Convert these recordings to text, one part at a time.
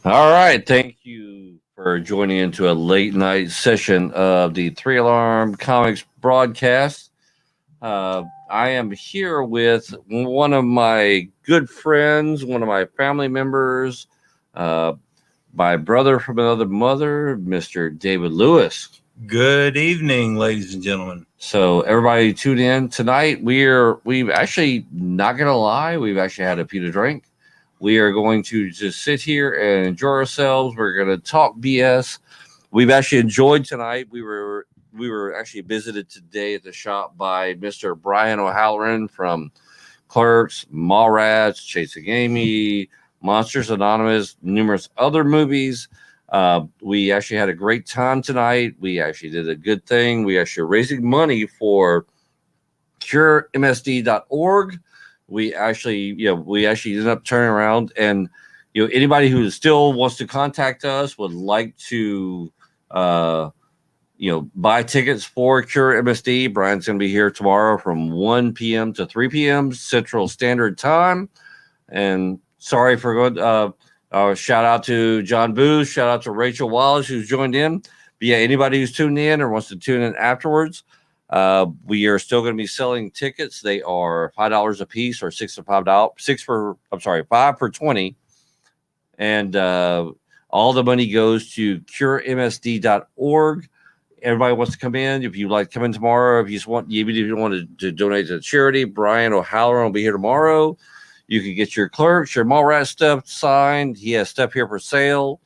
All right. Thank you for joining into a late night session of the Three Alarm Comics broadcast. I am here with one of my good friends, one of my family members, uh, my brother from another mother, Mr. David Lewis. Good evening, ladies and gentlemen. So everybody tune in tonight. We've actually not gonna lie, we've actually had a few to drink. We are going to just sit here and enjoy ourselves. We're gonna talk BS. We've actually enjoyed tonight. We were actually visited today at the shop by Mr. Brian O'Halloran from Clerks, Mallrats, Chasing Amy, Monsters Anonymous, numerous other movies. We actually had a great time tonight. We actually did a good thing. We actually are raising money for curemsd.org. We actually ended up turning around and anybody who still wants to contact us would like to uh buy tickets for Cure MSD. Brian's going to be here tomorrow from 1 p.m. to 3 p.m. Central Standard Time. And sorry for going. Shout out to John Booth. Shout out to Rachel Wallace who's joined in. But yeah, anybody who's tuned in or wants to tune in afterwards, we are still going to be selling tickets. They are $5 a piece, or $5 for 20, and all the money goes to curemsd.org. Everybody wants to come in. If you like, come in tomorrow. If you want to donate to the charity, Brian O'Halloran will be here tomorrow. You can get your Clerks, your Mallrats stuff signed. He has stuff here for sale.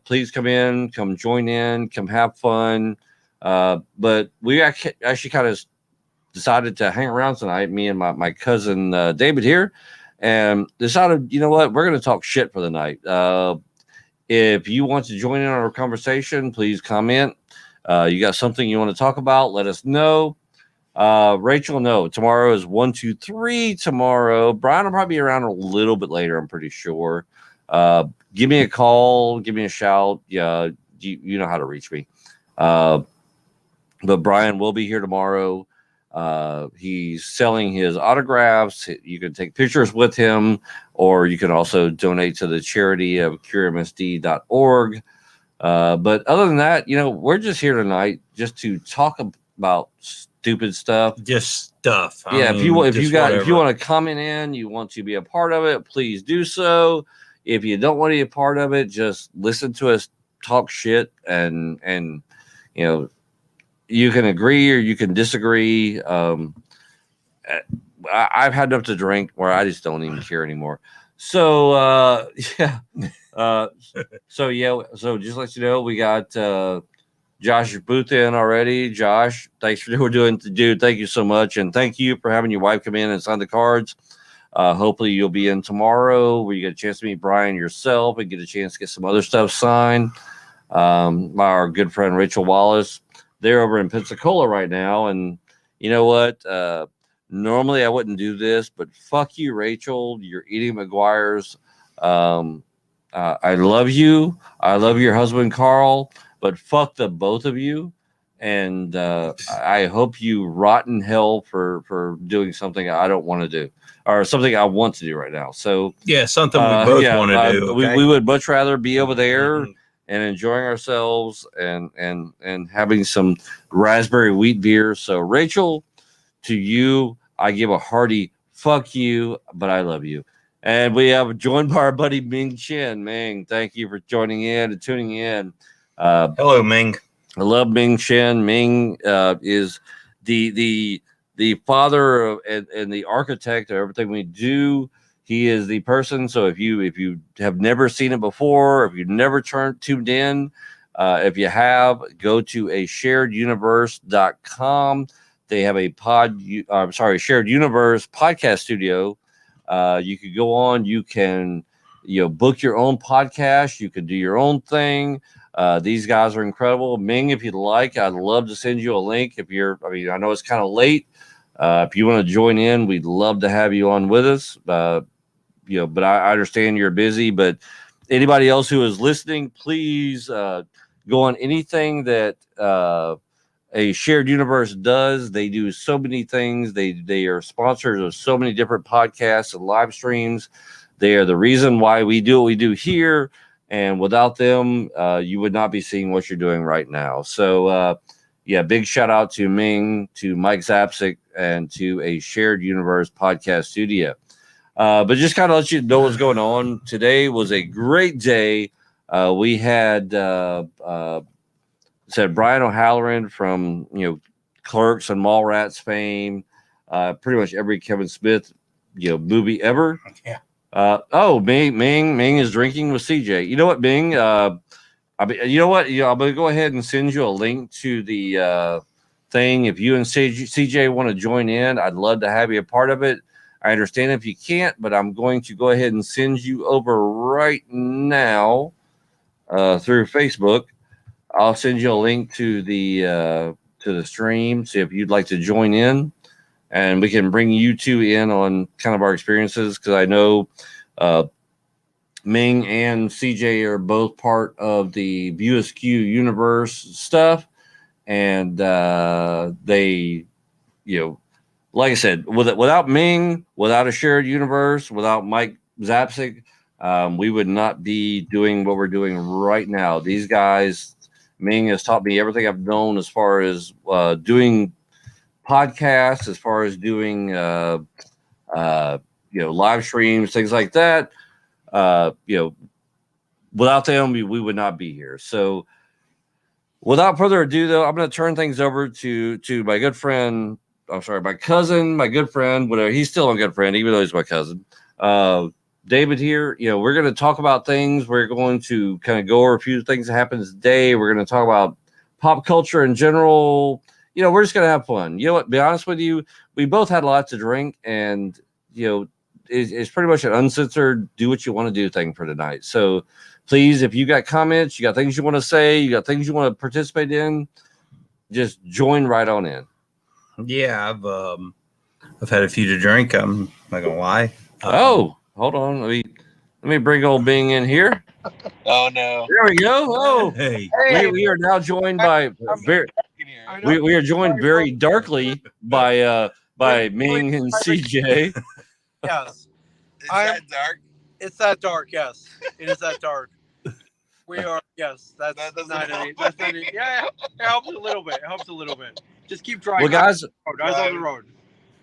Please come in, come join in, come have fun. But we actually kind of decided to hang around tonight, me and my cousin David here, and decided, you know what, we're going to talk shit for the night. If you want to join in on our conversation, please comment. You got something you want to talk about, let us know. Rachel, no, tomorrow is 1, 2, 3 tomorrow. Brian will probably be around a little bit later, I'm pretty sure. Give me a call, give me a shout. Yeah, you know how to reach me. But Brian will be here tomorrow. He's selling his autographs. You can take pictures with him, or you can also donate to the charity of curemsd.org. But other than that, we're just here tonight just to talk about stupid stuff. Just stuff. If you want to comment in, you want to be a part of it, please do so. If you don't want to be a part of it, just listen to us talk shit, and you can agree or you can disagree. I've had enough to drink where I just don't even care anymore. So yeah. So just let you know, we got Josh Booth in already. Josh, thanks for doing, dude. Thank you so much, and thank you for having your wife come in and sign the cards. Hopefully, you'll be in tomorrow where you get a chance to meet Brian yourself and get a chance to get some other stuff signed. Our good friend Rachel Wallace, they're over in Pensacola right now, and you know what? Normally, I wouldn't do this, but fuck you, Rachel. You're eating McGuire's. I love you. I love your husband, Carl, but fuck the both of you. And I hope you rot in hell for doing something I don't want to do, or something I want to do right now. So yeah, something we both want to do. Okay? We would much rather be over there and enjoying ourselves and having some raspberry wheat beer. So Rachel, to you, I give a hearty fuck you, but I love you. And we have joined by our buddy Ming Chen. Ming, thank you for joining in and tuning in. Hello, Ming. I love Ming Chen. Ming is the father of, and the architect of everything we do. He is the person. So if you have never seen it before, if you've never tuned in, if you have, go to a shareduniverse.com. They have a Shared Universe podcast studio. You could go on, you can, book your own podcast. You can do your own thing. These guys are incredible. Ming, if you'd like, I'd love to send you a link. I know it's kind of late. If you want to join in, we'd love to have you on with us. But I understand you're busy, but anybody else who is listening, please go on anything that, a Shared Universe does. They do so many things. They are sponsors of so many different podcasts and live streams. They are the reason why we do what we do here. And without them, you would not be seeing what you're doing right now. So, big shout out to Ming, to Mike Zapcic, and to a Shared Universe podcast studio. But just kind of let you know what's going on. Today was a great day. We had Brian O'Halloran from Clerks and Mallrats fame, pretty much every Kevin Smith movie ever. Yeah. Ming is drinking with CJ. You know what, Ming? I'm gonna go ahead and send you a link to the thing. If you and CJ want to join in, I'd love to have you a part of it. I understand if you can't, but I'm going to go ahead and send you over right now through Facebook. I'll send you a link to the stream. See if you'd like to join in, and we can bring you two in on kind of our experiences, because I know Ming and CJ are both part of the View Askew universe stuff, and they, like I said, without Ming, without a shared universe, without Mike Zapcic, we would not be doing what we're doing right now. These guys, Ming has taught me everything I've known as far as doing podcasts, as far as doing live streams, things like that. Without them, we would not be here. So, without further ado, though, I'm going to turn things over to my good friend. I'm sorry, my cousin, my good friend, whatever. He's still a good friend, even though he's my cousin. David here. We're going to talk about things. We're going to kind of go over a few things that happened today. We're going to talk about pop culture in general. We're just going to have fun. You know what? Be honest with you, we both had a lot to drink, and it's pretty much an uncensored, do what you want to do thing for tonight. So please, if you got comments, you got things you want to say, you got things you want to participate in, just join right on in. Yeah, I've had a few to drink. I'm not gonna lie. Hold on. Let me bring old Bing in here. Oh no! There we go. Oh, hey. We are now joined by we are joined very darkly by Ming and CJ. Yes. Is that dark? It's that dark, yes. It is that dark. We are, yes. That's doesn't not help. any. That's not any. Yeah, it helps a little bit. It helps a little bit. Just keep driving. Well, guys, Eyes on the road.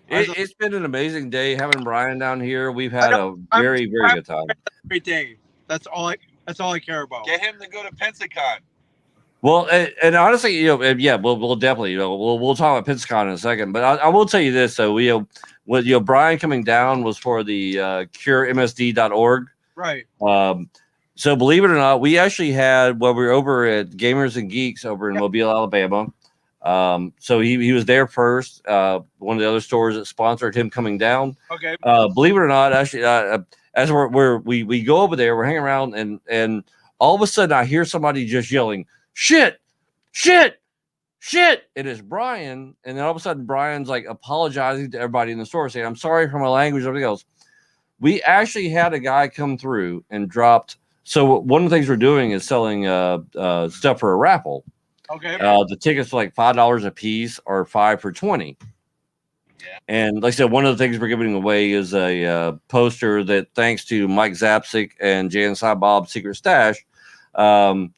it's been an amazing day having Brian down here. We've had a very, very good time. Great day. That's all I care about. Get him to go to Pensacon. Well, and honestly, we'll definitely, we'll talk about Pensacon in a second. But I will tell you this, though, Brian coming down was for the curemsd.org. Right. So believe it or not, we actually had, we were over at Gamers and Geeks over in Mobile, Alabama. So he was there first. One of the other stores that sponsored him coming down. Okay. Believe it or not, actually, as we go over there, we're hanging around, and all of a sudden I hear somebody just yelling, "Shit, shit, shit!" And it's Brian. And then all of a sudden, Brian's like apologizing to everybody in the store, saying, "I'm sorry for my language," and everything else. We actually had a guy come through and dropped. So one of the things we're doing is selling stuff for a raffle. Okay. The tickets are like $5 a piece, or 5 for $20. Yeah. And like I said, one of the things we're giving away is a poster that, thanks to Mike Zapcic and Jan Bob's Secret Stash, that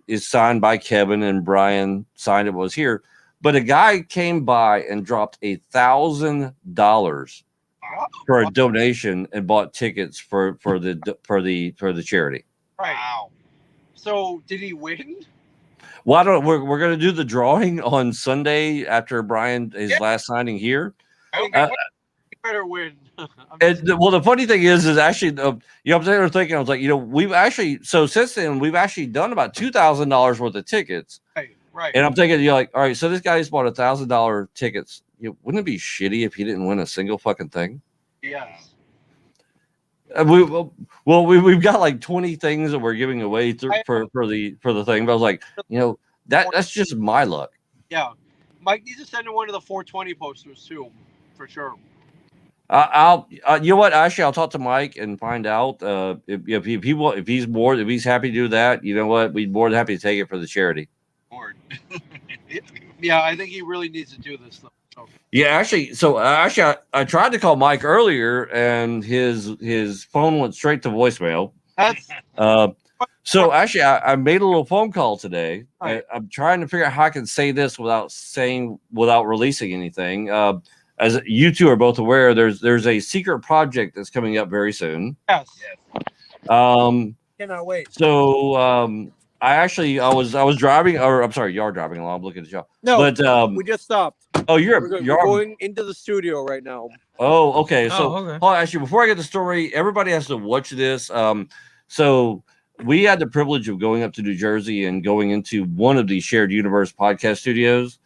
is signed by Kevin, and Brian signed it, was here. But a guy came by and dropped $1,000 for a donation and bought tickets for the charity. Right. Wow. So did he win? Well, we're going to do the drawing on Sunday after his last signing here. Okay. He better win. The funny thing is actually, I'm there thinking, I was like, we've actually, so since then we've actually done about $2,000 worth of tickets. Right. And I'm thinking, you're like, all right, so this guy's bought $1,000 tickets. Wouldn't it be shitty if he didn't win a single fucking thing? Yes. We've got like 20 things that we're giving away for the thing, but I was like, that's just my luck. Yeah, Mike needs to send in one of the 420 posters too, for sure. I'll you know what? Actually, I'll talk to Mike and find out if he's happy to do that. You know what? We'd more than happy to take it for the charity. Yeah, I think he really needs to do this though. So. Yeah, actually, I tried to call Mike earlier, and his phone went straight to voicemail. That's So actually, I made a little phone call today. Right. I'm trying to figure out how I can say this without releasing anything. As you two are both aware, there's a secret project that's coming up very soon. yes. Um, Cannot wait. so I was driving, or I'm sorry, y'all driving along. I'm looking at y'all. No, But we just stopped. oh, We're going into the studio right now. Oh, okay. So, Oh, okay. hold on, actually, before I get the story, everybody has to watch this. So we had the privilege of going up to New Jersey and going into one of these shared universe podcast studios.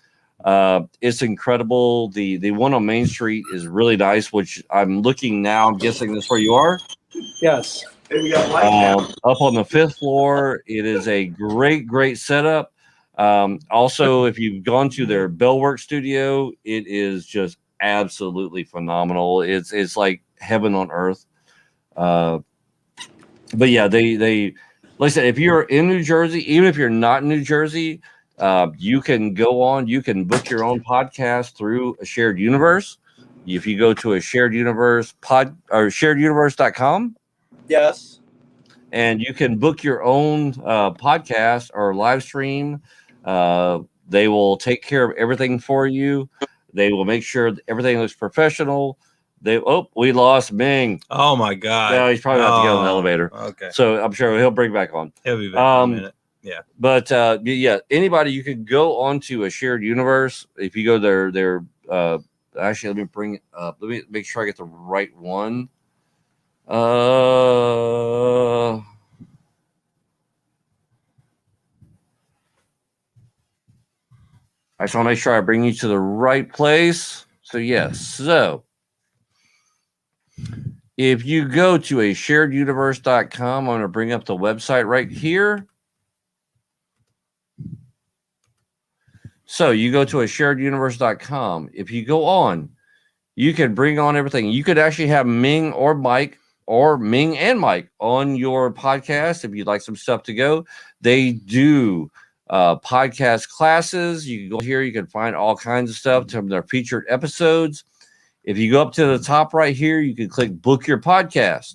It's incredible. The one on Main Street is really nice, which I'm looking now. I'm guessing this is where you are. Yes. Up on the 5th floor. It is a great setup. Also, if you've gone to their Bellwork studio, it is just absolutely phenomenal. It's like heaven on earth. But yeah, they like I said, if you're in New Jersey, even if you're not in New Jersey, you can book your own podcast through a shared universe. If you go to a shared universe or shareduniverse.com, Yes. and you can book your own podcast or live stream. They will take care of everything for you. They will make sure that everything looks professional. We lost Ming. Oh my God. Yeah, he's probably about to get on the elevator. Okay. So I'm sure he'll bring back on. He'll be back in a minute. But yeah, anybody, you could go onto a shared universe. If you go there, actually, let me bring it up. Let me make sure I get the right one. I just want to make sure I bring you to the right place. So yes, so if you go to a shareduniverse.com, I'm going to bring up the website right here. So you go to a shareduniverse.com. If you go on, you can bring on everything. You could actually have Ming or Mike or Ming and Mike on your podcast if you'd like some stuff to go. They do podcast classes. You can go here, you can find all kinds of stuff from their featured episodes. If you go up to the top right here, you can click book your podcast.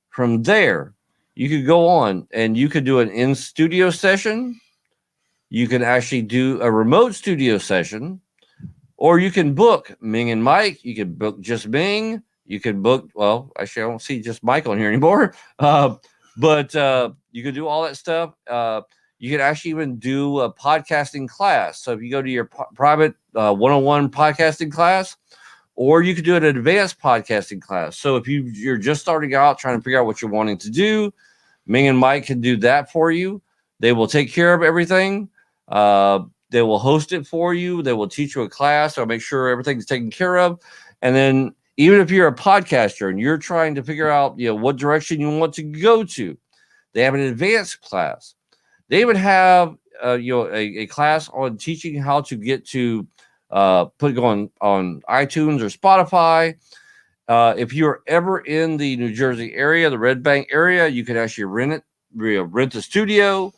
From there, you could go on and you could do an in-studio session. You can actually do a remote studio session, or you can book Ming and Mike. You can book just Ming. You can book, well, actually, I don't see just Mike on here anymore. But you can do all that stuff. You can actually even do a podcasting class. So if you go to your private 101 podcasting class, or you could do an advanced podcasting class. So if you're just starting out trying to figure out what you're wanting to do, Ming and Mike can do that for you. They will take care of everything. They will host it for you. They will teach you a class. They'll make sure everything's taken care of. And then even if you're a podcaster and you're trying to figure out, what direction you want to go to, they have an advanced class. They even have, a class on teaching how to get to put it on iTunes or Spotify. If you're ever in the New Jersey area, the Red Bank area, you can actually rent the studio.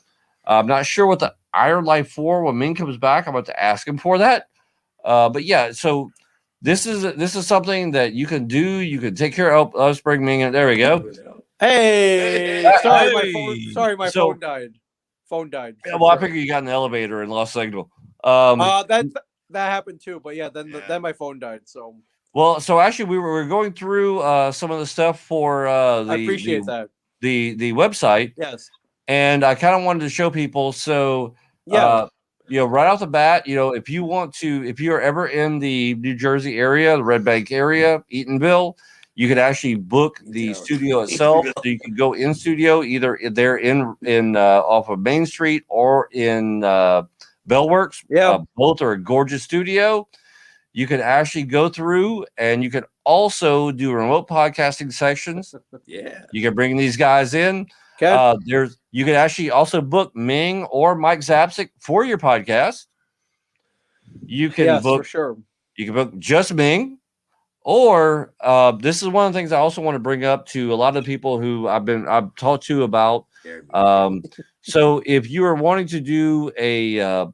I'm not sure what the Iron Life for when Ming comes back. I'm about to ask him for that. But yeah, so this is something that you can do. You can take care of. Let's bring Ming in. There we go. Hey, sorry, Hey. my phone died. Phone died. Yeah, well, I figured you got in the elevator and lost signal. That happened too, but yeah, then my phone died. So Well, so actually, we were going through some of the stuff for I appreciate that. the website, Yes. and I kind of wanted to show people. So Yeah. right off the bat, if you're ever in the New Jersey area, the Red Bank area, Eatonville, you could actually book the studio itself. So you could go in studio either there in off of Main Street or in Bellworks. Yeah. Both are a gorgeous studio. You can actually go through, and you can also do remote podcasting sections. Yeah. You can bring these guys in. Okay. You can actually also book Ming or Mike Zapsik for your podcast. You can Yes, book for sure. You can book just Ming, or this is one of the things I also want to bring up to a lot of people who I've talked to about. So if you are wanting to do a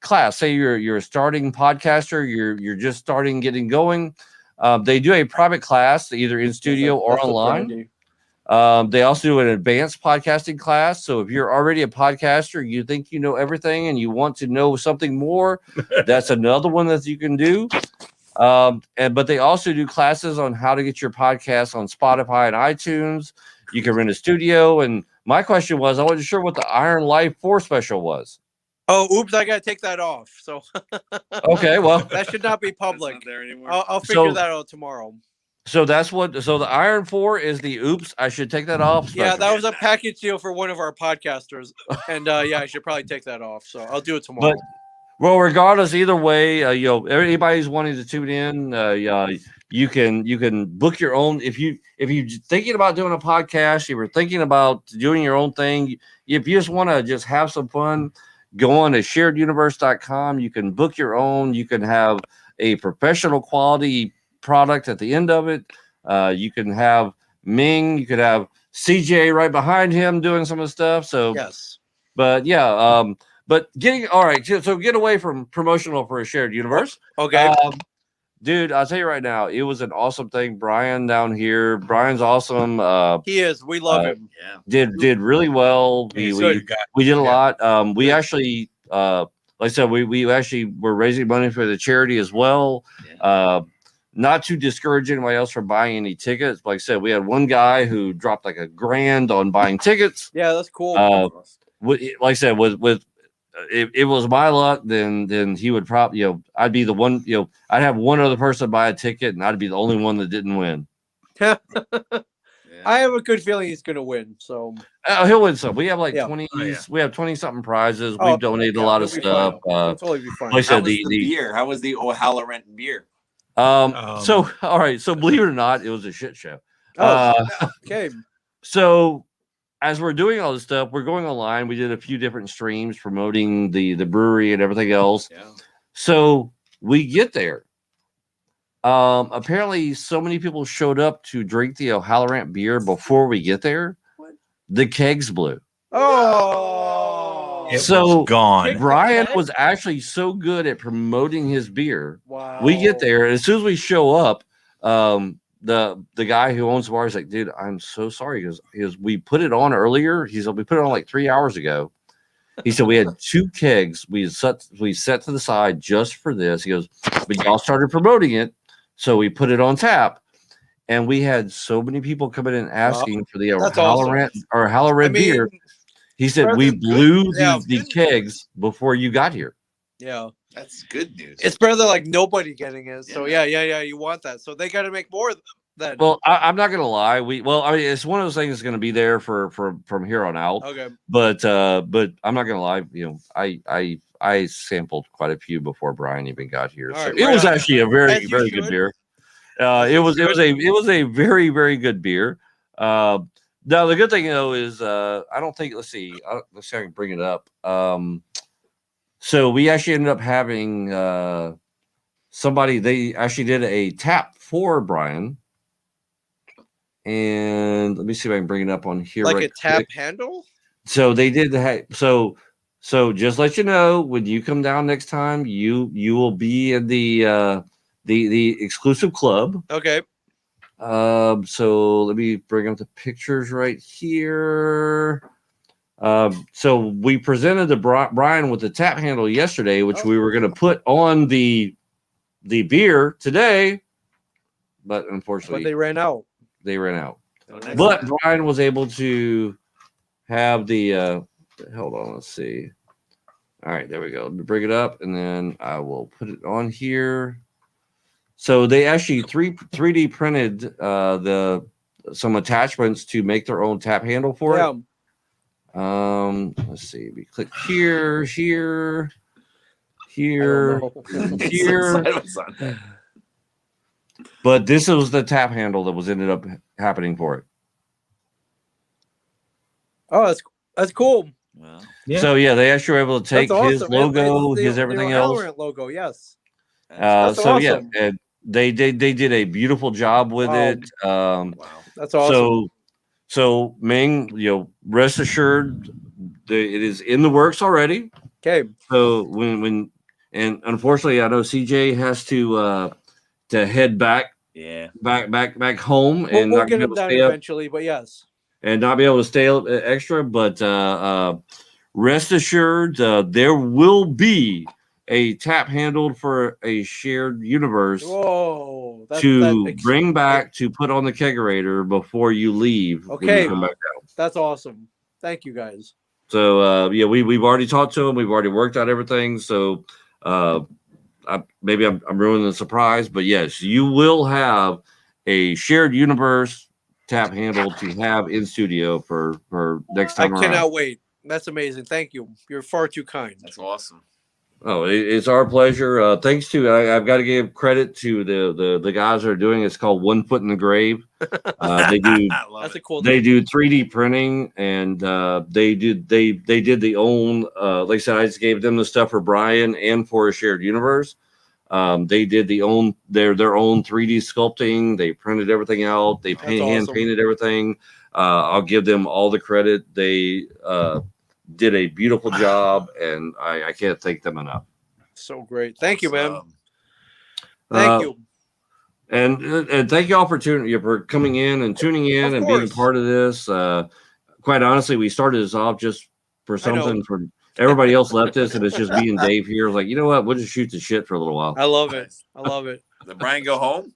class, say you're a starting podcaster, you're just starting getting going, they do a private class either in studio or online. They also do an advanced podcasting class. So if you're already a podcaster, you think you know everything and you want to know something more, that's another one that you can do. But they also do classes on how to get your podcast on Spotify and iTunes. You can rent a studio. And my question was, I wasn't sure what the Iron Life 4 special was. Oh, oops! I gotta take that off. So Okay, well, that should not be That's public. not there anymore. I'll figure So- that out tomorrow. so that's what. So the Iron 4 is the oops. I should take that off. Yeah, special. that was a package deal for one of our podcasters, and yeah, I should probably take that off. So I'll do it tomorrow. Well, regardless, either way, anybody's wanting to tune in, you can book your own. If you're thinking about doing a podcast, you were thinking about doing your own thing. If you just want to just have some fun, go on to shareduniverse.com. You can book your own. You can have a professional quality product at the end of it. You can have Ming. You could have CJ right behind him doing some of the stuff. So, Yes. but yeah. But all right, so get away from promotional for a shared universe. Okay. Dude, I'll tell you right now, it was an awesome thing. Brian down here, Brian's awesome. He is. We love him. Yeah. Did really well. He's We a good guy. we did a lot. We actually, like I said, we actually were raising money for the charity as well. Not to discourage anybody else from buying any tickets. Like I said, we had one guy who dropped like $1,000 on buying tickets. Yeah, that's cool. Like I said, with it was my luck, then he would probably, I'd be the one, I'd have one other person buy a ticket and I'd be the only one that didn't win. Yeah. I have a good feeling he's gonna win. So He'll win some. We have like Yeah. 20, Oh, yeah. we have 20 something prizes. Oh, We've donated a yeah, lot of it'll be fine. stuff. it'll totally be fine. like I How said, was the beer? How was the O'Halloran beer? So, all right. So believe it or not, it was a shit show. Oh, okay. So as we're doing all this stuff, we're going online. We did a few different streams promoting the brewery and everything else. Yeah. So we get there. Apparently, so many people showed up to drink the O'Halloran beer before we get there. What? The kegs blew. Oh. It So- was gone. Brian was actually so good at promoting his beer. Wow. We get there, and as soon as we show up, the guy who owns the bar is like, "Dude, I'm so sorry because we put it on earlier." He said, "We put it on like 3 hours ago." He said, "We had 2 kegs we set to the side just for this." He goes, "But y'all started promoting it, so we put it on tap." And we had so many people coming in asking for the that's Halloran or Halloran beer. He said, better "We than blew good- yeah, the good kegs before you got here." Yeah. That's good news. It's better than like nobody getting it. So yeah. You want that. So they got to make more than. Well, I'm not gonna lie. I mean, it's one of those things that's gonna be there for from here on out. Okay. But I'm not gonna lie. I sampled quite a few before Brian even got here. All So right, it right was on. actually a As very you very good should. beer. It was a very very good beer. Now the good thing though is I don't think let's see if I can bring it up. So we actually ended up having somebody. They actually did a tap for Brian. And let me see if I can bring it up on here. Like right a tap quick. handle. So they did so just let you know when you come down next time, you will be in the exclusive club. Okay. So let me bring up the pictures right here. So we presented the Brian with the tap handle yesterday, which we were going to put on the beer today, but unfortunately But they ran out. they ran out. Oh, nice. But Brian was able to have the hold on, let's see. All right, there we go. Let me bring it up and then I will put it on here. So they actually 3D printed some attachments to make their own tap handle for Yeah. it. Let's see. We click here, I here, don't know. here. It was on. But this was the tap handle that was ended up happening for it. Oh, that's cool. Well, Yeah. So yeah, they actually were able to take That's awesome. his It- logo, it's the- his the everything else. O'Halloran logo. Yes. that's So yeah, awesome. and they did a beautiful job with Wow. it. wow. That's awesome. So Ming, rest assured, it is in the works already. Okay. So when and unfortunately, I know CJ has to head back Yeah. home and We'll not get gonna be him able to down stay up. eventually, but yes. and not be able to stay extra. But rest assured, there will be a tap handled for a shared universe Whoa. to bring back to put on the kegerator before you leave. when Okay. you come back. That's awesome. Thank you guys. So yeah, we've already talked to them. We've already worked out everything. So maybe I'm ruining the surprise, but yes, you will have a shared universe tap handle to have in studio for next time I around. cannot wait. That's amazing. Thank you. You're far too kind. That's awesome. Oh, it's our pleasure. Thanks to I've got to give credit to the guys that are doing it. It's called One Foot in the Grave. They do I love That's a it. cool they name. do 3D printing, and they did the own. Like I said, I just gave them the stuff for Brian and for a shared universe. They did their own 3D sculpting. They printed everything out. They hand awesome. painted everything. I'll give them all the credit. They did a beautiful job, and I can't thank them enough. So great. Thank you, man. Awesome. Thank you. And thank you all for coming in and tuning in Of and being a course. part of this. Quite honestly, we started this off just for I know. something. For everybody else left us, and it's just me and Dave here. Like, you know what? We'll just shoot the shit for a little while. I love it. I love it. Did Brian go home?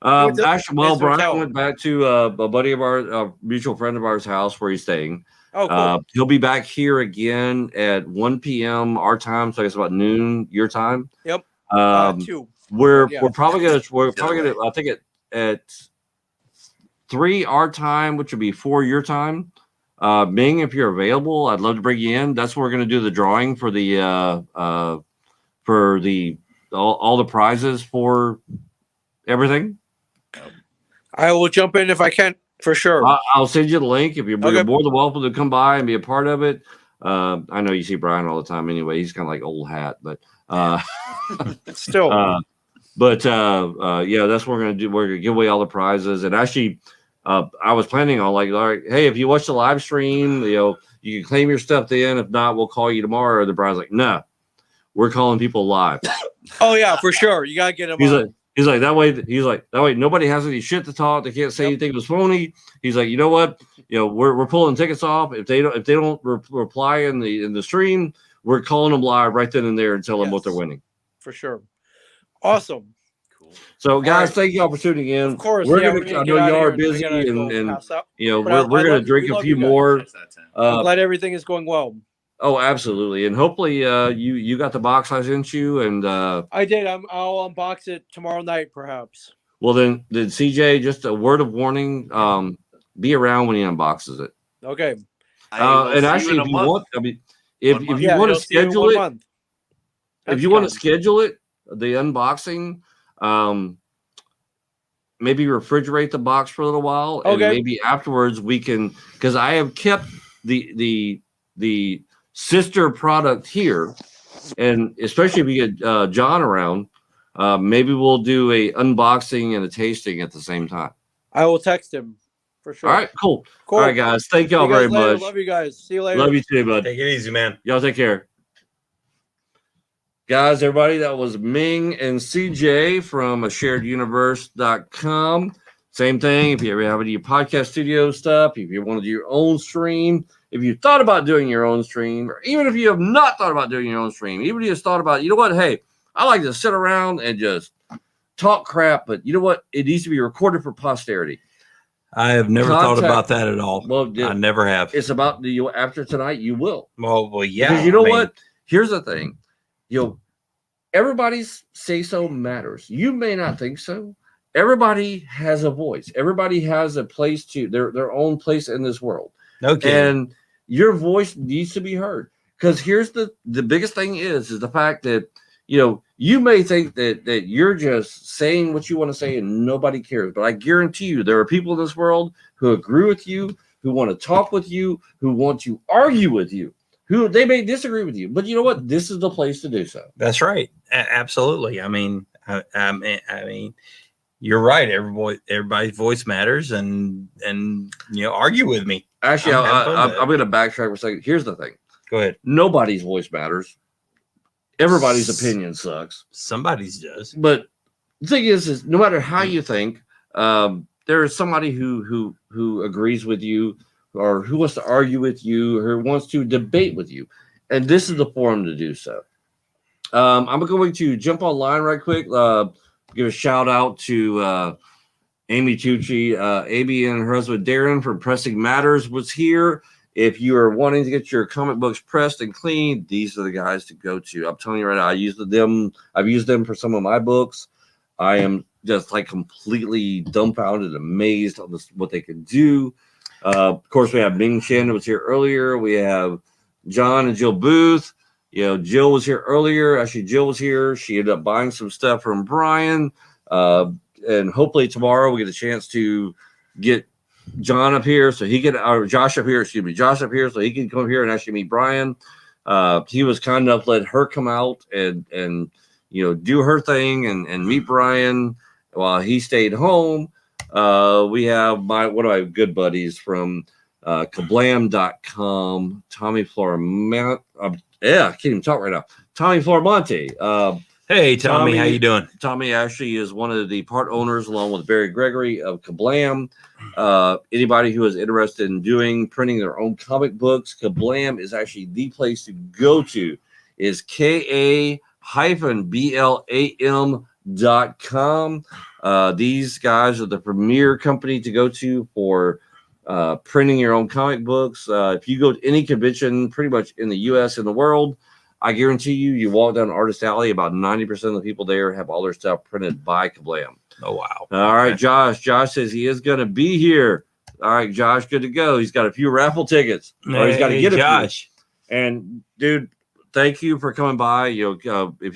went to Actually, well, his Brian hotel. went back to a buddy of ours, a mutual friend of ours' house where he's staying. Oh, cool. He'll be back here again at 1 p.m. our time, so I guess about noon your time. Yep. 2. We're Yeah. probably gonna I think at 3 our time, which would be 4 your time. Ming, if you're available, I'd love to bring you in. That's where we're gonna do the drawing for the all the prizes for everything. I will jump in if I can, for sure. I'll send you the link if you're Okay. more than welcome to come by and be a part of it. I know you see Brian all the time anyway. He's kind of like old hat, but Still. yeah, that's what we're gonna do. We're gonna give away all the prizes. And actually, I was planning on like, all right, hey, if you watch the live stream, you can claim your stuff then. If not, we'll call you tomorrow. The Brian's like, no, we're calling people live. Oh, yeah, for sure. You got to get him on. He's like that way nobody has any shit to talk. They can't say anything was phony. He's like, you know what? We're pulling tickets off. If they don't reply in the stream, we're calling them live right then and there and tell them what they're Yes. winning. For sure. Awesome. Cool. So guys, right. thank you all for tuning in. Of course. We're yeah, gonna. we're I gonna know get you out are of here busy, I gotta go and pass out. we're But I gonna love- drink we a love few you guys. more. Catch that time. I'm glad everything is going well. Oh, absolutely, and hopefully, you got the box I sent you, and I did. I'll unbox it tomorrow night, perhaps. well, then CJ, just a word of warning. Be around when he unboxes it. Okay. I will see And you actually, in a if you month. want, I mean, if 1 month. you want to you'll see it in schedule 1 it, month. if That's you want to kind. schedule it, the unboxing, maybe refrigerate the box for a little while, and Okay. maybe afterwards we can, because I have kept the sister product here, and especially if you get John around, maybe we'll do a unboxing and a tasting at the same time. I will text him for sure. All right, cool. Cool. All right, guys, thank See y'all you guys very later. much. Love you guys. See you later. Love you too, bud. Take it easy, man. Y'all take care. Guys, everybody, that was Ming and CJ from a shareduniverse.com. Same thing. If you ever have any podcast studio stuff, if you want to do your own stream, if you thought about doing your own stream, or even if you have not thought about doing your own stream, even if you just thought about, you know what, hey, I like to sit around and just talk crap, but you know what? It needs to be recorded for posterity. I have never thought Contact- about that at all. Well, I never have. it's about after tonight, you will. Well, yeah. Because you know I mean, what? Here's the thing. Everybody's say so matters. You may not think so. Everybody has a voice. Everybody has a place to their own place in this world. No kidding. And your voice needs to be heard. Because here's the biggest thing is the fact that you may think that you're just saying what you want to say and nobody cares. But I guarantee you there are people in this world who agree with you, who want to talk with you, who want to argue with you, who they may disagree with you. But you know what? This is the place to do so. That's right. Absolutely. I mean, you're right. Everybody's voice matters, and argue with me. Actually, I'm having fun with I'm going to backtrack for a second. Here's the thing. Go ahead. Nobody's voice matters. Everybody's opinion sucks. Somebody's does. But the thing is no matter how you think, there is somebody who agrees with you, or who wants to argue with you, or wants to debate with you, and this is the forum to do so. I'm going to jump online right quick. Give a shout out to Amy Tucci. Amy and her husband Darren from Pressing Matters was here. If you are wanting to get your comic books pressed and cleaned, these are the guys to go to. I'm telling you right now, I've used them for some of my books. I am just like completely dumbfounded, amazed on what they can do. Of course, we have Ming Chen, who was here earlier. We have John and Jill Booth. Jill was here earlier. Actually, Jill was here. She ended up buying some stuff from Brian. And hopefully tomorrow we get a chance to get John up here so he can, or Josh up here, Josh up here so he can come here and actually meet Brian. He was kind enough to let her come out and do her thing and meet Brian while he stayed home. We have one of my good buddies from Kablam.com, Tommy Florimont. I can't even talk right now. Tommy Florimonte. Hey, Tommy, how you doing? Tommy actually is one of the part owners, along with Barry Gregory, of Kablam. Anybody who is interested in printing their own comic books, Kablam is actually the place to go to. Is KA-BLAM.com. These guys are the premier company to go to for printing your own comic books. If you go to any convention pretty much in the U.S. and the world, I guarantee you walk down Artist Alley, about 90% of the people there have all their stuff printed by Kablam. Oh, wow. All right, Josh. Josh says he is going to be here. All right, Josh, good to go. He's got a few raffle tickets. Or he's got to get a Josh. few. And, dude, thank you for coming by. If you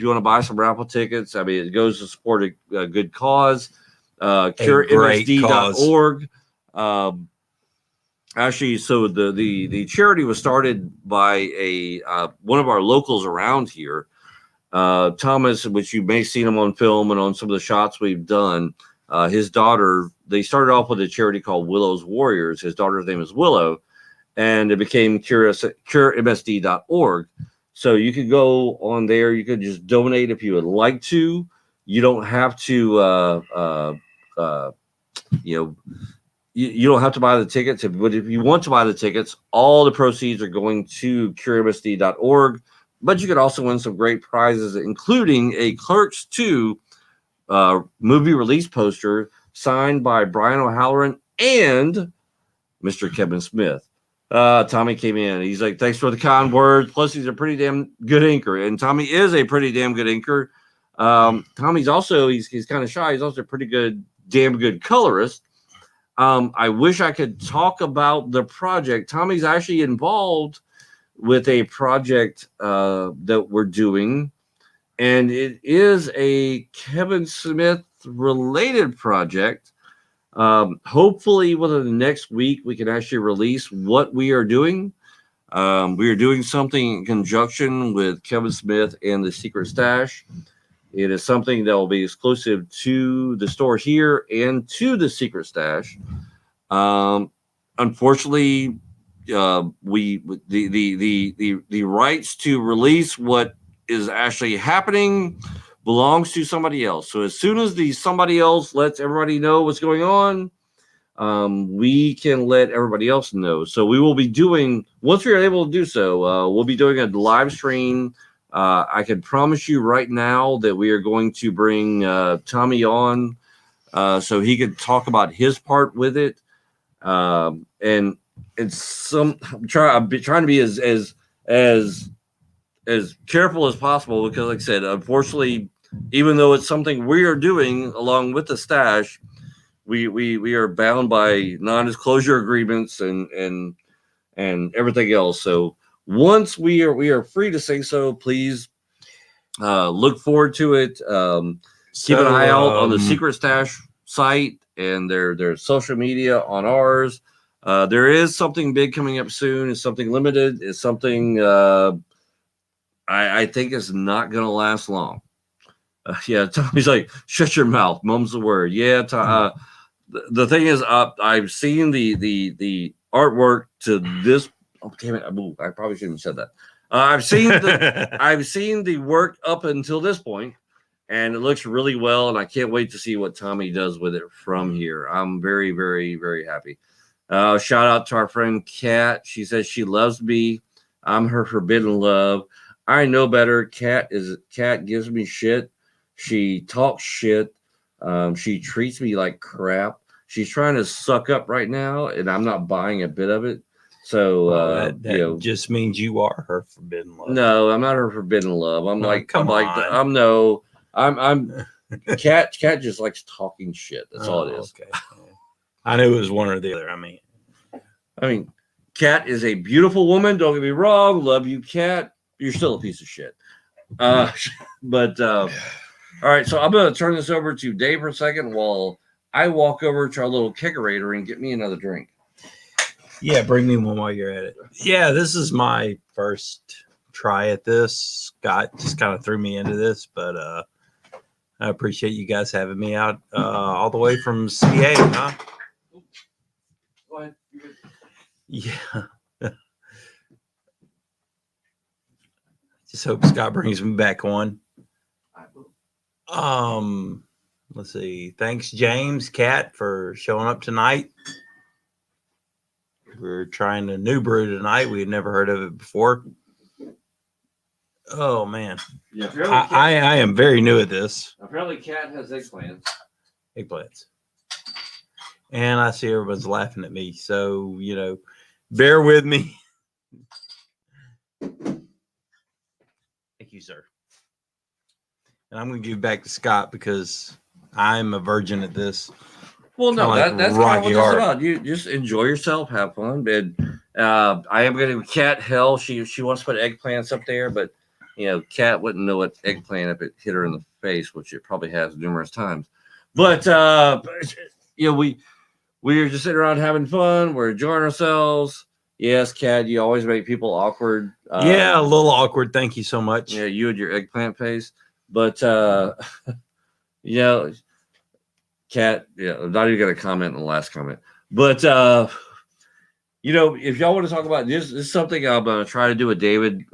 want to buy some raffle tickets, I mean, it goes to support a good cause. CureMSD.org. Actually, so the charity was started by one of our locals around here, Thomas, which you may have seen him on film and on some of the shots we've done. His daughter, they started off with a charity called Willow's Warriors. His daughter's name is Willow, and it became CureMSD.org. So you could go on there. You could just donate if you would like to. You don't have to, you don't have to buy the tickets, but if you want to buy the tickets, all the proceeds are going to CureMSD.org. But you could also win some great prizes, including a Clerks 2 movie release poster signed by Brian O'Halloran and Mr. Kevin Smith. Tommy came in. He's like, thanks for the kind words. Plus, he's a pretty damn good inker. And Tommy is a pretty damn good inker. Tommy's also, he's kind of shy. He's also a damn good colorist. I wish I could talk about the project. Tommy's actually involved with a project that we're doing, and it is a Kevin Smith related project. Hopefully within the next week, we can actually release what we are doing. We are doing something in conjunction with Kevin Smith and the Secret Stash. It is something that will be exclusive to the store here and to the Secret Stash. Unfortunately, the rights to release what is actually happening belongs to somebody else. So as soon as somebody else lets everybody know what's going on, we can let everybody else know. So we will be doing, once we are able to do so, we'll be doing a live stream. I can promise you right now that we are going to bring Tommy on so he could talk about his part with it. And it's I'm trying to be as careful as possible, because like I said, unfortunately, even though it's something we are doing along with the stash, we are bound by non-disclosure agreements and everything else. So once we are free to say so, please look forward to it. Keep an eye out on the Secret Stash site and their social media on ours. There is something big coming up soon. It's something limited. It's something I think is not going to last long. Yeah, Tommy's like, shut your mouth. Mum's the word. Yeah. The thing is, I've seen the artwork to this. Oh, damn it! I probably shouldn't have said that. I've seen the work up until this point, and it looks really well. And I can't wait to see what Tommy does with it from here. I'm very, very, very happy. Shout out to our friend Kat. She says she loves me. I'm her forbidden love. I know better. Kat gives me shit. She talks shit. She treats me like crap. She's trying to suck up right now, and I'm not buying a bit of it. So that just means you are her forbidden love. no, I'm not her forbidden love. I'm Kat just likes talking shit. That's all it is. Okay. I knew it was one or the other. I mean, Kat is a beautiful woman. Don't get me wrong. Love you, Kat. You're still a piece of shit. All right. So I'm going to turn this over to Dave for a second while I walk over to our little kegerator and get me another drink. Yeah, bring me one while you're at it. Yeah, this is my first try at this. Scott just kind of threw me into this, but I appreciate you guys having me out all the way from CA, huh? Go ahead. Yeah. Just hope Scott brings me back on. Let's see. Thanks, James, Kat, for showing up tonight. We're trying a new brew tonight. We had never heard of it before. Oh man. Yeah, I am very new at this. apparently Kat has eggplants. Eggplants. And I see everyone's laughing at me. So, bear with me. Thank you, sir. And I'm going to give back to Scott because I'm a virgin at this. Well, no, Kinda like that's kind of Rocky what it's Horror. about. You just enjoy yourself, have fun. And I am going to Kat hell. She wants to put eggplants up there, but Kat wouldn't know what eggplant if it hit her in the face, which it probably has numerous times. But we are just sitting around having fun. We're enjoying ourselves. Yes, Kat, you always make people awkward. Yeah, a little awkward. Thank you so much. Yeah, you and your eggplant face. But Kat, I'm not even going to comment on the last comment. But if y'all want to talk about this is something I'm going to try to do with David.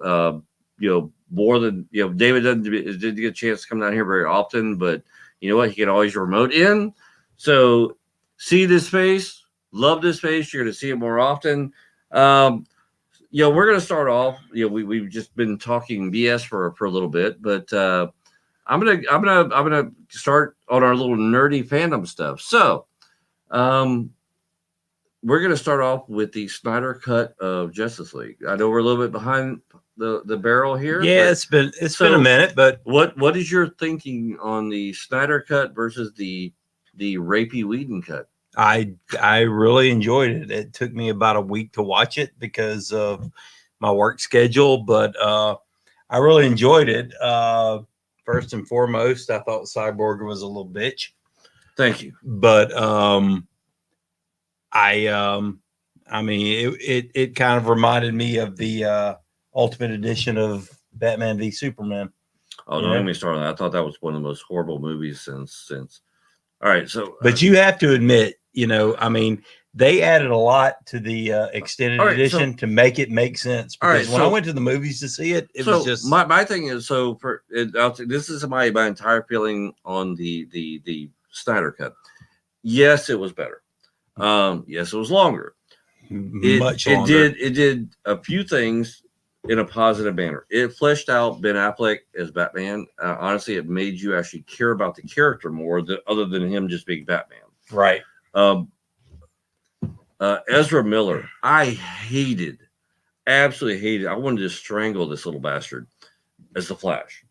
More than David didn't get a chance to come down here very often, but you know what? He can always remote in. So see this face, love this face. You're going to see it more often. We're going to start off. We've just been talking BS for a little bit, but I'm gonna start on our little nerdy fandom stuff. So, we're gonna start off with the Snyder cut of Justice League. I know we're a little bit behind the barrel here. Yeah, it's been a minute, but what is your thinking on the Snyder cut versus the Rapey Whedon cut? I really enjoyed it. It took me about a week to watch it because of my work schedule, but I really enjoyed it. First and foremost, I thought Cyborg was a little bitch. Thank you. But it kind of reminded me of the Ultimate Edition of Batman v Superman. Oh, don't let me start on that. I thought that was one of the most horrible movies since. All right, so but you have to admit, they added a lot to the extended edition to make it make sense. Because when I went to the movies to see it, it was just my thing is this is my entire feeling on the Snyder cut. Yes, it was better. Yes, it was longer. Much longer. It did a few things in a positive manner. It fleshed out Ben Affleck as Batman. Honestly, it made you actually care about the character more other than him just being Batman. Right. Ezra Miller, I absolutely hated. I wanted to strangle this little bastard as the Flash.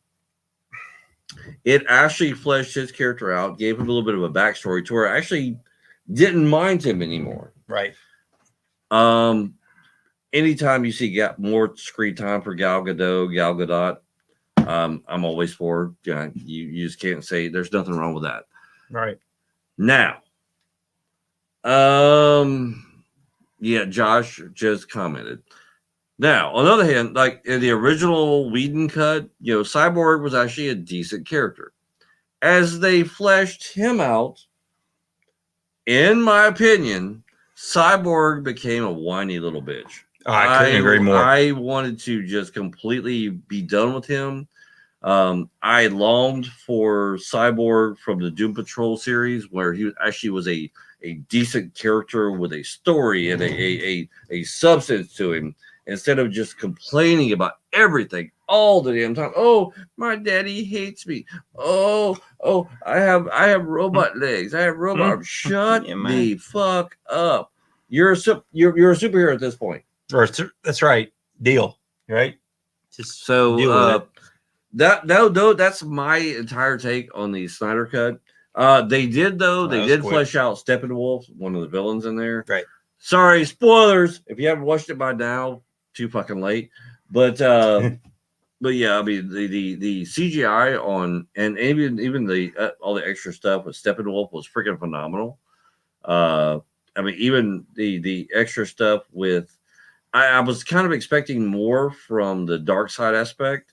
It actually fleshed his character out, gave him a little bit of a backstory to where I actually didn't mind him anymore. Right. Anytime you see more screen time for Gal Gadot, I'm always for. You just can't say there's nothing wrong with that. Right. Now, Josh just commented. Now, on the other hand, like in the original Whedon cut, Cyborg was actually a decent character. As they fleshed him out, in my opinion, Cyborg became a whiny little bitch. I couldn't agree more. I wanted to just completely be done with him. I longed for Cyborg from the Doom Patrol series, where he actually was a decent character with a story and a substance to him, instead of just complaining about everything all the damn time. Oh, my daddy hates me. Oh, I have robot legs. I have robot arms. Shut Yeah, man. the fuck up. You're a superhero at this point. That's right. Deal. Right. Just So deal with it. that's my entire take on the Snyder cut. They did That was quick. flesh out Steppenwolf, one of the villains in there. Right. Sorry, spoilers. If you haven't watched it by now, too fucking late. But but yeah, I mean the CGI on, and even the all the extra stuff with Steppenwolf was freaking phenomenal. I mean, even the extra stuff with, I was kind of expecting more from the dark side aspect.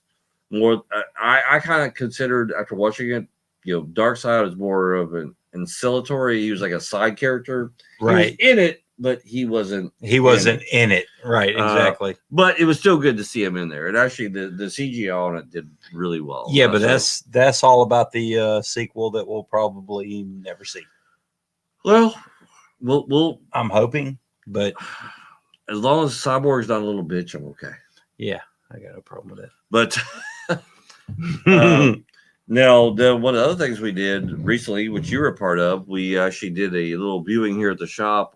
More, I kind of considered after watching it, Darkseid was more of an ancillary. He was like a side character, Right. He was in it, but he wasn't. He wasn't in it. Right. Exactly. But it was still good to see him in there. And actually, the CGI on it did really well. Yeah, but So- that's all about the sequel that we'll probably never see. well, we'll I'm hoping, but as long as Cyborg's not a little bitch, I'm okay. yeah, I got no problem with But that. now, one of the other things we did recently, which you were a part of, we actually did a little viewing here at the shop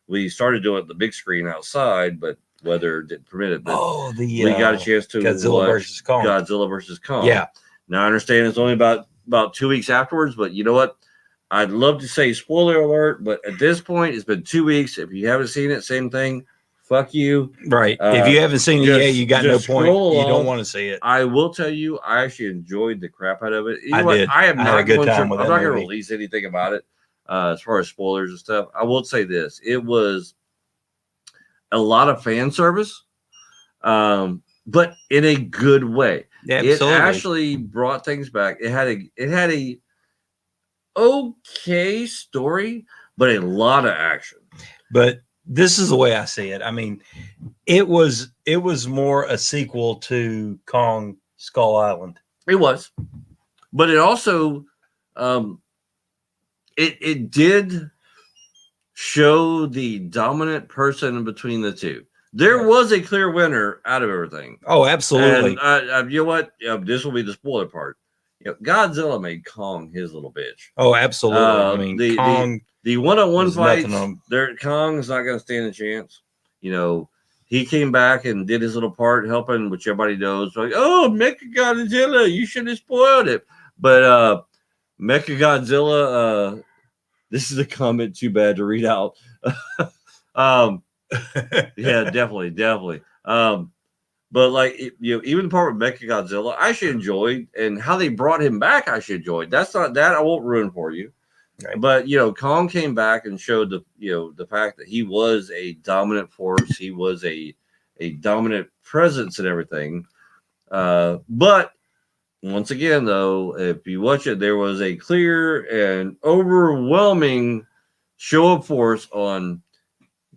we started doing it the big screen outside, but weather didn't permit it. But we got a chance to Godzilla watch versus Kong. Godzilla versus Kong. Yeah. Now I understand it's only about 2 weeks afterwards, but you know what? I'd love to say spoiler alert, but at this point, it's been 2 weeks. If you haven't seen it, same thing. Fuck you. Right. If you haven't seen it just- yet, you got no just point. scroll You don't along. want to see it. I will tell you, I actually enjoyed the crap out of it. You know I what? did. I am I had not a good going to. time I'm with not that going to movie. release anything about it as far as spoilers and stuff. I will say this: it was a lot of fan service, but in a good way. It actually brought things back. It had a okay story, but a lot of action. But this is the way I see it. I mean, it was more a sequel to Kong Skull Island. It was, but it also it did show the dominant person between the two. There was a clear winner out of everything. Oh, absolutely. And you know what? This will be the spoiler part. Godzilla made Kong his little bitch. Oh, absolutely. I mean, the- Kong. The one-on-one There's nothing fights, on- Kong's not going to stand a chance. He came back and did his little part helping, which everybody knows. Like, oh, Mechagodzilla, you should have spoiled it. But Mechagodzilla, this is a comment too bad to read out. Yeah, definitely. But like even the part with Mechagodzilla, I actually enjoyed, and how they brought him back, I actually enjoyed. That's not that I won't ruin for you. Right. But Kong came back and showed the fact that he was a dominant force. He was a dominant presence and everything. But once again, though, if you watch it, there was a clear and overwhelming show of force on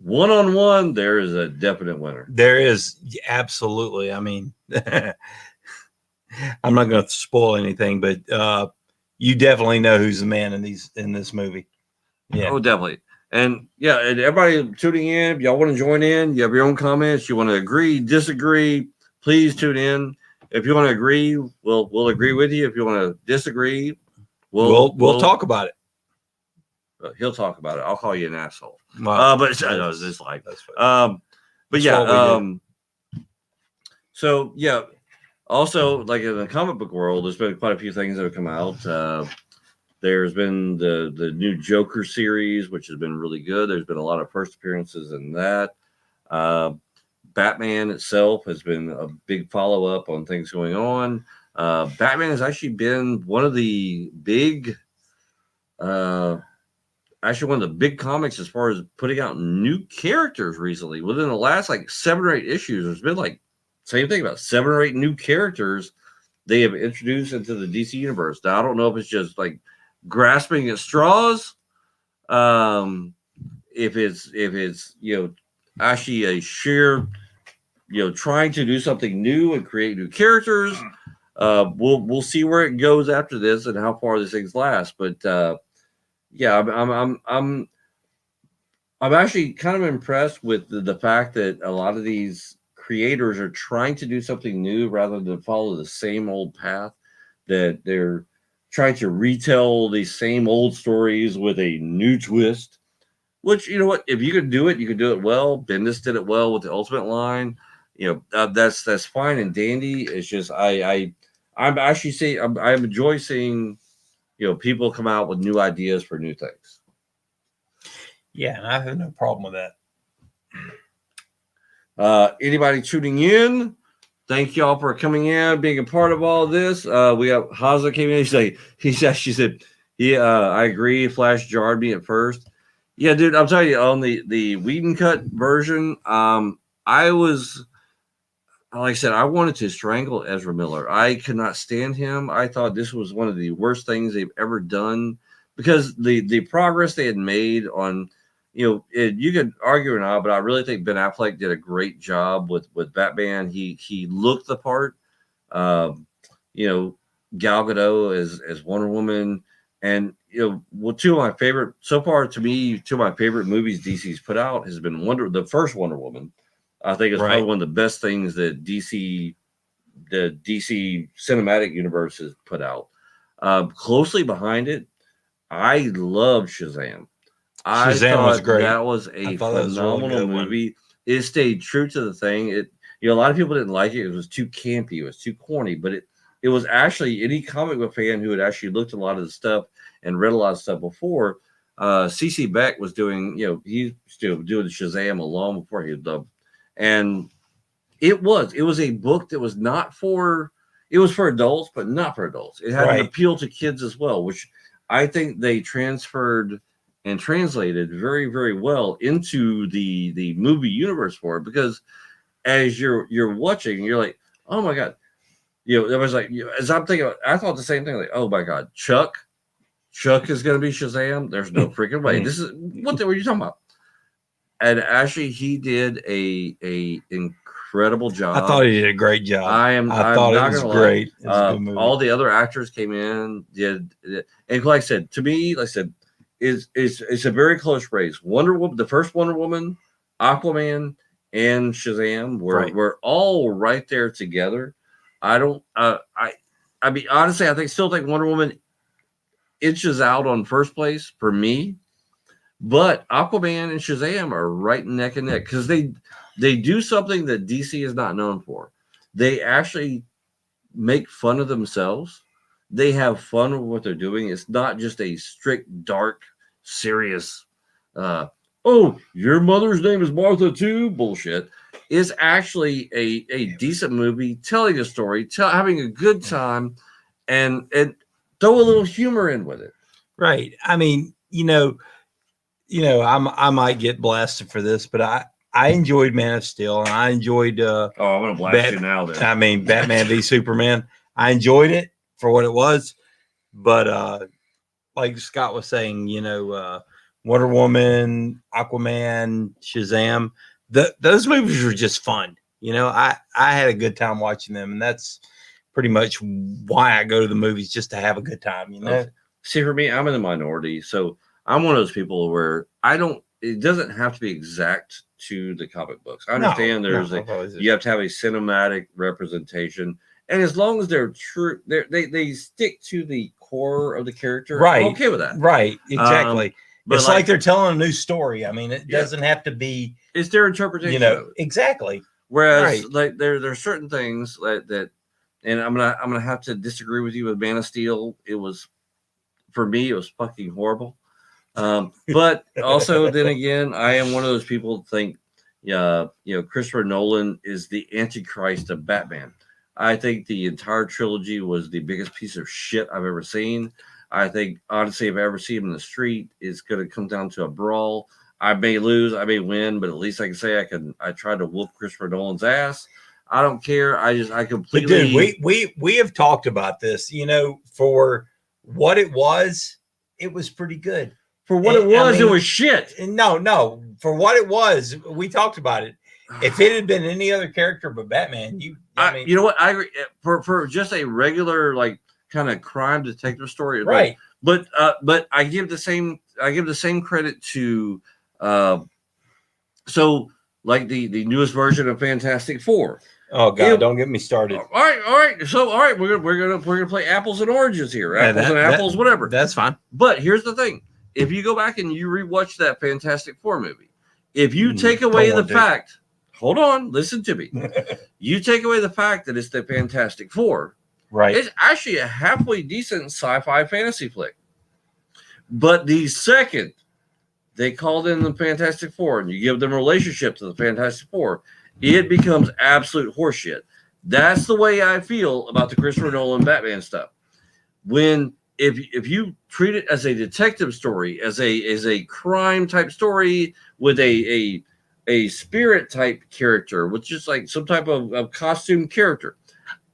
one-on-one. There is a definite winner. There is absolutely. I mean, I'm not going to spoil anything, but you definitely know who's the man in this movie. Yeah. Oh, definitely. And yeah, and everybody tuning in, if y'all want to join in, you have your own comments, you want to agree, disagree, please tune in. If you want to agree, we'll agree with you. If you want to disagree, We'll talk about it. He'll talk about it. I'll call you an asshole. Well, But I know it's just like that's fine. but That's yeah, what we so yeah, also like in the comic book world, there's been quite a few things that have come out. There's been the new Joker series, which has been really good. There's been a lot of first appearances in that. Batman itself has been a big follow-up on things going on. Batman has actually been one of the big comics as far as putting out new characters recently. Within the last like 7 or 8 issues, there's been like same thing about 7 or 8 new characters they have introduced into the DC universe. Now I don't know if it's just like grasping at straws, if it's actually a sheer trying to do something new and create new characters. we'll see where it goes after this and how far this things last. But yeah, I'm actually kind of impressed with the fact that a lot of these creators are trying to do something new rather than follow the same old path. That they're trying to retell these same old stories with a new twist. Which, you know what, if you could do it, you could do it well. Bendis did it well with the Ultimate line. That's fine and dandy. It's just I'm actually seeing I enjoy seeing people come out with new ideas for new things. Yeah, and I have no problem with that. Anybody tuning in, thank y'all for coming in, being a part of all this. We got Haza came in. She said, I agree. Flash jarred me at first. Yeah, dude, I'm telling you, on the Whedon cut version, I was, like I said, I wanted to strangle Ezra Miller. I could not stand him. I thought this was one of the worst things they've ever done because the progress they had made on, you could argue or not, but I really think Ben Affleck did a great job with Batman. He looked the part. Gal Gadot as Wonder Woman. And two of my favorite so far to me, two of my favorite movies DC's put out has been the first Wonder Woman. I think it's probably one of the best things that the DC cinematic universe has put out. Closely behind it, I love Shazam. Shazam was great. That was a phenomenal movie. It stayed true to the thing. A lot of people didn't like it. It was too campy. It was too corny, but it was actually any comic book fan who had actually looked at a lot of the stuff and read a lot of stuff before. CC Beck was doing, he's still doing Shazam long before he was dubbed. And it was a book that was it was for adults, but not for adults. It had an appeal to kids as well, which I think they transferred and translated very, very well into the movie universe for it. Because as you're watching, you're like, oh my God. There was like, as I'm thinking, I thought the same thing. Like, oh my God, Chuck is going to be Shazam. There's no freaking way. This is what were you talking about? And actually, he did a incredible job. I thought he did a great job. I thought it was great. All the other actors came in, did, and like I said, to me, like I said, it's a very close race. Wonder Woman, the first Wonder Woman, Aquaman, and Shazam were all right there together. I mean, honestly, I still think Wonder Woman inches out on first place for me, but Aquaman and Shazam are right neck and neck because they do something that DC is not known for. They actually make fun of themselves. They have fun with what they're doing. It's not just a strict, dark, serious, oh, your mother's name is Martha too bullshit. Is actually a decent movie, telling a story, having a good time, and throw a little humor in with it. Right. I mean, I might get blasted for this, but I enjoyed Man of Steel, and I enjoyed. I'm gonna blast you now. Then I mean, Batman v Superman. I enjoyed it for what it was, but like Scott was saying, Wonder Woman, Aquaman, Shazam. Those movies were just fun. I had a good time watching them, and that's pretty much why I go to the movies, just to have a good time. See, for me, I'm in the minority, so I'm one of those people where it doesn't have to be exact to the comic books. I understand you have to have a cinematic representation, and as long as they're true, they stick to the core of the character. Right, I'm okay with that. Right, exactly. But it's like they're telling a new story. I mean, it doesn't have to be. It's their interpretation. Exactly. Whereas, like there are certain things that, and I'm gonna have to disagree with you with Man of Steel. It was, for me, it was fucking horrible. But also, then again, I am one of those people that think, Christopher Nolan is the Antichrist of Batman. I think the entire trilogy was the biggest piece of shit I've ever seen. I think, honestly, if I ever see him in the street, it's going to come down to a brawl. I may lose, I may win, but at least I can say I tried to whoop Christopher Nolan's ass. I don't care. I completely. But dude, we have talked about this. For what it was pretty good. For what it was, it was shit. No. For what it was, we talked about it. If it had been any other character but Batman, I mean, you know what? I agree. For just a regular like kind of crime detective story, like, right. but I give the same credit to so like the newest version of Fantastic Four. Oh God, It- don't get me started. All right. So all right, we're gonna play apples and oranges here, Yeah, apples and apples, whatever. That's fine. But here's the thing: if you go back and you rewatch that Fantastic Four movie, if you take away don't the want to. fact, hold on, listen to me. You take away the fact that it's the Fantastic Four, Right. it's actually a halfway decent sci-fi fantasy flick. But the second they called in the Fantastic Four and you give them a relationship to the Fantastic Four, it becomes absolute horseshit. That's the way I feel about the Christopher Nolan Batman stuff. When if you treat it as a detective story, as a crime type story with a spirit type character, with just like some type of costume character,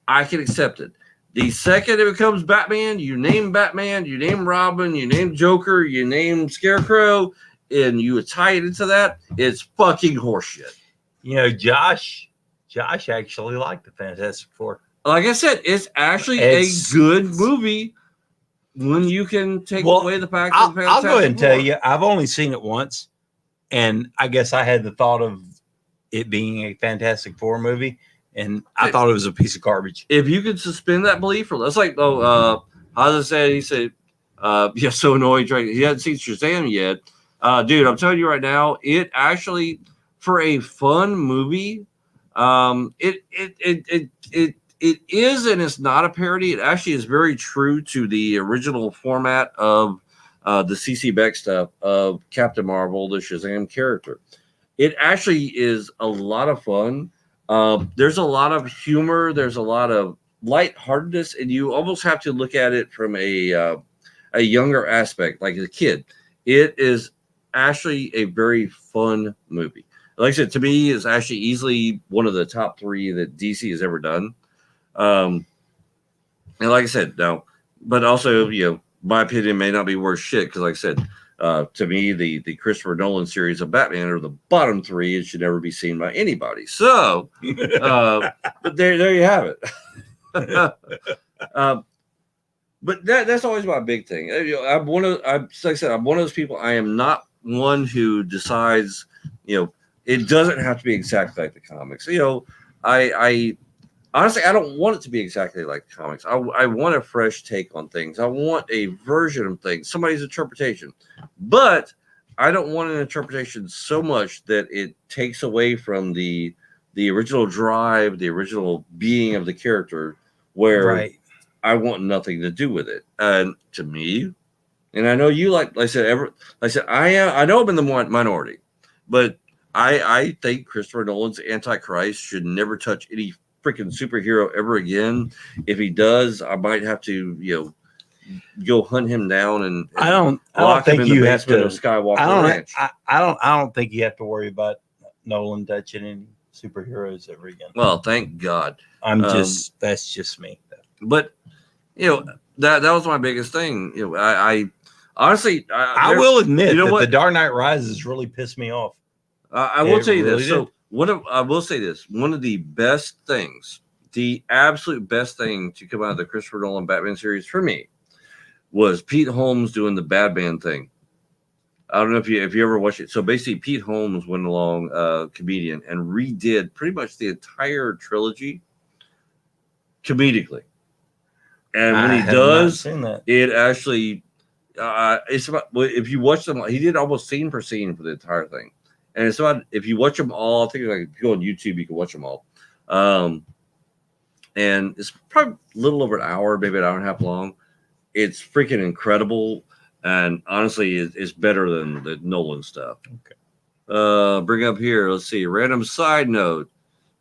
I can accept it. The second it becomes Batman, you name Robin, you name Joker, you name Scarecrow, and you tie it into that, it's fucking horseshit. You know, Josh actually liked the Fantastic Four. Like I said, it's actually It's- a good movie when you can take Well, away the fact I'll that go ahead and tell Four. you, I've only seen it once, and I guess I had the thought of it being a Fantastic Four movie, and I thought it was a piece of garbage. If you could suspend that belief, or that's like, how does it say? He said, yeah, so annoyed. Right? He hadn't seen Shazam yet. Dude, I'm telling you right now, it actually, for a fun movie, it is, and it's not a parody. It actually is very true to the original format of the CC Beck stuff of Captain Marvel, the Shazam character. It actually is a lot of fun. There's a lot of humor. There's a lot of lightheartedness, and you almost have to look at it from a younger aspect, like a kid. It is actually a very fun movie. Like I said, to me, it's actually easily one of the top 3 that DC has ever done. And like I said, no, but also, you know, my opinion may not be worth shit because, like I said, to me, the Christopher Nolan series of Batman are the bottom 3. It should never be seen by anybody. So, but there you have it. But that's always my big thing. You know, like I said, I'm one of those people. I am not one who decides, you know, it doesn't have to be exactly like the comics. You know, I honestly, I don't want it to be exactly like the comics. I want a fresh take on things. I want a version of things, somebody's interpretation. But I don't want an interpretation so much that it takes away from the original drive, the original being of the character, where Right. I want nothing to do with it. And to me, and I know you like I said, I know I'm in the minority, but I think Christopher Nolan's Antichrist should never touch any freaking superhero ever again. If he does, I might have to, you know, go hunt him down and I don't lock him think in the you have basement to. of Skywalker I don't. Ranch. I don't think you have to worry about Nolan touching any superheroes ever again. Well, thank God. That's just me. But you know, that was my biggest thing. You know, I honestly, I will admit you know that what? The Dark Knight Rises really pissed me off. I will It tell you really this. did. So I will say this. One of the best things, the absolute best thing to come out of the Christopher Nolan Batman series for me was Pete Holmes doing the Batman thing. I don't know if you ever watched it. So basically, Pete Holmes went along, comedian, and redid pretty much the entire trilogy comedically. And when I he have not does, seen that. it actually it's about, if you watch them, he did almost scene for scene for the entire thing. And it's about, if you watch them all, I think like if you go on YouTube, you can watch them all. And it's probably a little over an hour, maybe an hour and a half long. It's freaking incredible. And honestly, it's better than the Nolan stuff. Okay. Bring up here, let's see, random side note.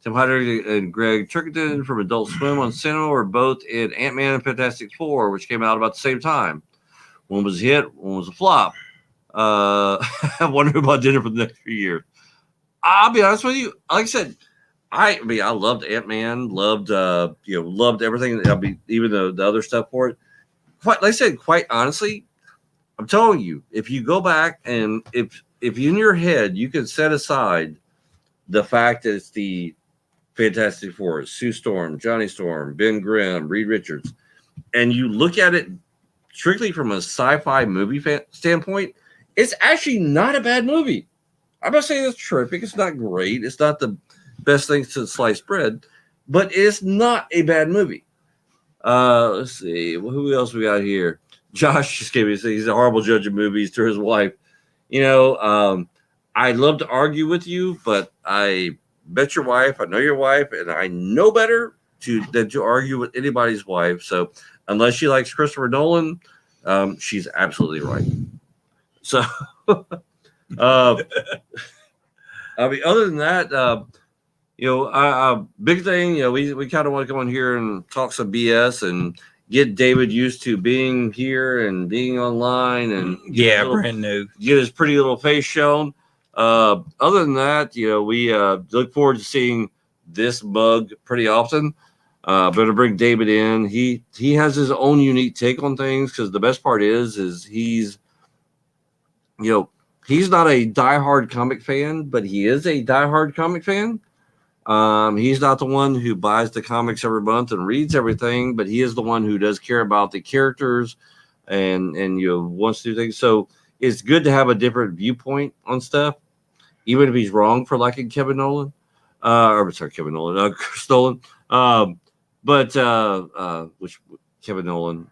Tim Heidecker and Greg Turkington from Adult Swim on Sentinel are both in Ant-Man and Fantastic Four, which came out about the same time. One was a hit, one was a flop. I wonder about dinner for the next few years. I'll be honest with you. Like I said, I mean, I loved Ant-Man, loved everything. I mean, even the other stuff for it. Quite, like I said, quite honestly, I'm telling you, if you go back and if in your head you can set aside the fact that it's the Fantastic Four, Sue Storm, Johnny Storm, Ben Grimm, Reed Richards, and you look at it strictly from a sci-fi movie standpoint, it's actually not a bad movie. I'm not saying it's terrific. It's not great. It's not the best thing since sliced bread, but it's not a bad movie. Let's see. Who else we got here? Josh just gave me, he's a horrible judge of movies to his wife. I'd love to argue with you, but I met your wife. I know your wife, and I know better than to argue with anybody's wife. So unless she likes Christopher Nolan, she's absolutely right. So, I mean, other than that, big thing, we kind of want to go in here and talk some BS and get David used to being here and being online and brand new. Get his pretty little face shown. Other than that, we look forward to seeing this mug pretty often. Better bring David in. He has his own unique take on things, because the best part is he's not a diehard comic fan, but he is a diehard comic fan. He's not the one who buys the comics every month and reads everything, but he is the one who does care about the characters and wants to do things. So it's good to have a different viewpoint on stuff, even if he's wrong for liking Kevin Nolan. Kevin Nolan, Chris Nolan. Which Kevin Nolan,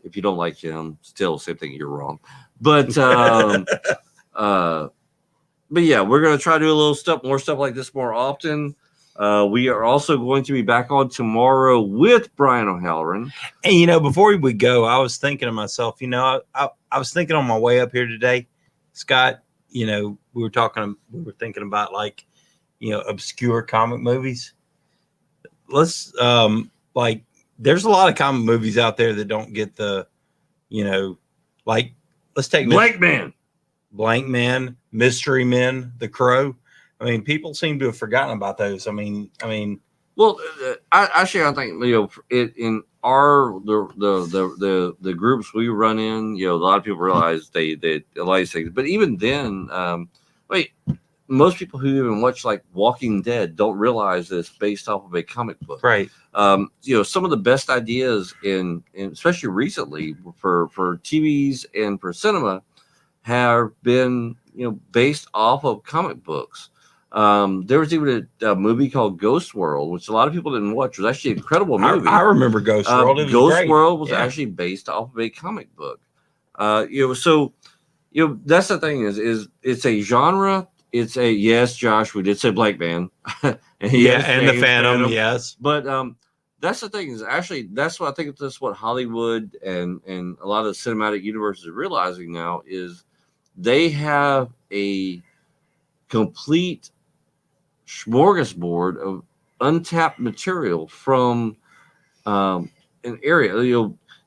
if you don't like him, still same thing, you're wrong. But yeah, we're going to try to do a little more stuff like this more often. We are also going to be back on tomorrow with Brian O'Halloran. And, before we go, I was thinking to myself, I was thinking on my way up here today, Scott, we were thinking about obscure comic movies. Let's, there's a lot of comic movies out there that don't get the, let's take Blank Man, Mystery Men, The Crow. I mean, people seem to have forgotten about those. I mean. Well, I think in the groups we run in, a lot of people realize they like things. But even then, most people who even watch Walking Dead don't realize that it's based off of a comic book. Right. Some of the best ideas in especially recently for TVs and for cinema have been based off of comic books. There was even a movie called Ghost World, which a lot of people didn't watch. It was actually an incredible movie. I remember Ghost World. Ghost World was actually based off of a comic book. So that's the thing is it's a genre. It's a yes, Josh. We did say Blank Man, and the Phantom, yes. But that's the thing is actually that's what I think. That's what Hollywood and a lot of cinematic universes are realizing now is they have a complete smorgasbord of untapped material from an area.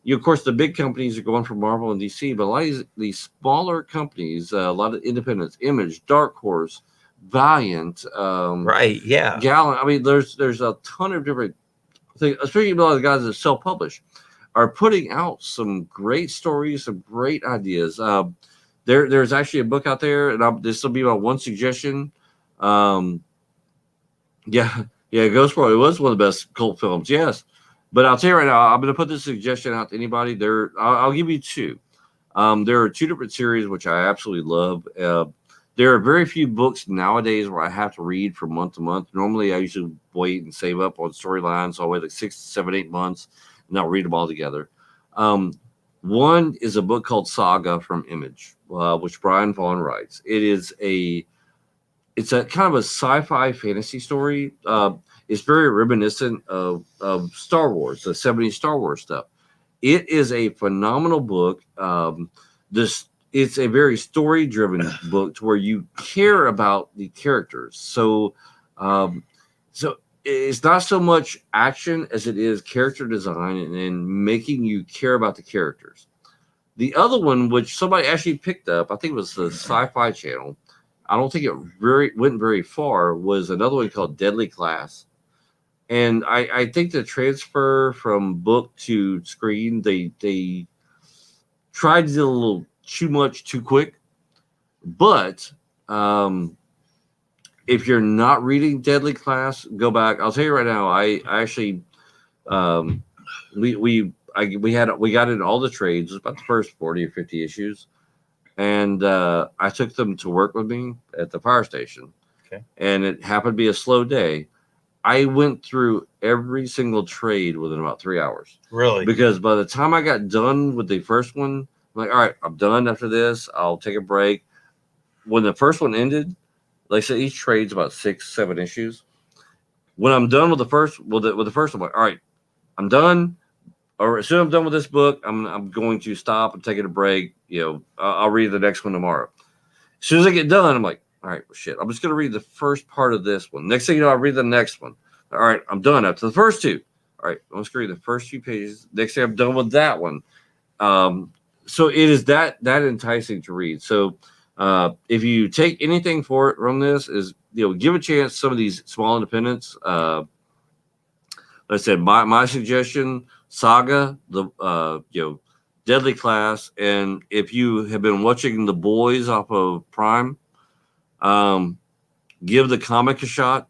Of course, the big companies are going for Marvel and DC, but a lot of these smaller companies, a lot of independents, Image, Dark Horse, Valiant, right, yeah, Gallant. I mean, there's a ton of different things, especially a lot of the guys that self-publish are putting out some great stories, some great ideas. There's actually a book out there, and this will be my one suggestion. Ghost World. It was one of the best cult films, yes. But I'll tell you right now, I'm going to put this suggestion out to anybody. I'll give you two. There are two different series which I absolutely love. There are very few books nowadays where I have to read from month to month. Normally, I usually wait and save up on storylines, so I wait 6, 7, 8 months, and I'll read them all together. One is a book called Saga from Image, which Brian Vaughan writes. It's a kind of a sci-fi fantasy story. It's very reminiscent of Star Wars, the 70s Star Wars stuff. It is a phenomenal book. It's a very story-driven book to where you care about the characters. So it's not so much action as it is character design and making you care about the characters. The other one, which somebody actually picked up, I think it was the Sci-Fi Channel. I don't think it went very far. Was another one called Deadly Class. And I think the transfer from book to screen, they tried to do a little too much too quick. But if you're not reading Deadly Class, go back. I'll tell you right now. I actually, we got in all the trades. It was about the first 40 or 50 issues, and I took them to work with me at the fire station. Okay. And it happened to be a slow day. I went through every single trade within about 3 hours. Really? Because by the time I got done with the first one, I'm like, all right, I'm done after this. I'll take a break. When the first one ended, like I said, each trade's about 6-7 issues. When I'm done with the first, with the first one, I'm like, all right, I'm done. Or as soon as I'm done with this book, I'm going to stop and take a break. I'll read the next one tomorrow. As soon as I get done, I'm like, all right, well, shit, I'm just going to read the first part of this one. Next thing you know, I read the next one. All right, I'm done after the first two. All right, I'm just going to read the first few pages. Next thing I'm done with that one. So it is that enticing to read. So if you take anything from this, is give a chance some of these small independents. Like I said, my suggestion: Saga, the Deadly Class, and if you have been watching The Boys off of Prime, give the comic a shot,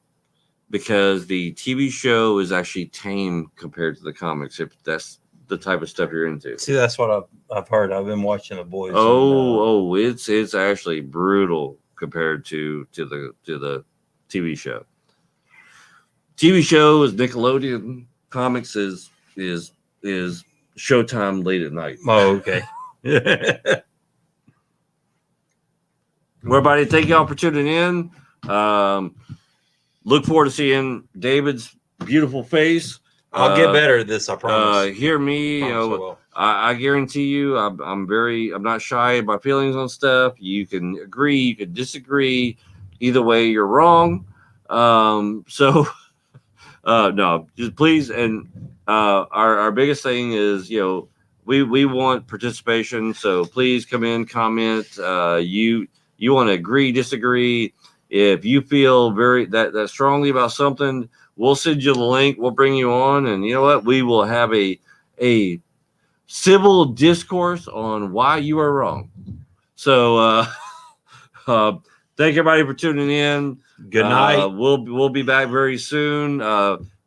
because the TV show is actually tame compared to the comics, if that's the type of stuff you're into. See, that's what I've heard. I've been watching The Boys. It's actually brutal compared to the TV show. TV show is Nickelodeon. Comics is Showtime late at night. Oh, okay. Everybody, thank y'all for tuning in. Look forward to seeing David's beautiful face. I'll get better at this, I promise. Hear me. Promise I will. I guarantee you, I'm not shy of my feelings on stuff. You can agree, you can disagree. Either way, you're wrong. No, just please. And our biggest thing is, we want participation. So please come in, comment. You want to agree, disagree. If you feel that strongly about something, we'll send you the link. We'll bring you on, and you know what? We will have a civil discourse on why you are wrong. So, thank everybody for tuning in. Good night. We'll be back very soon.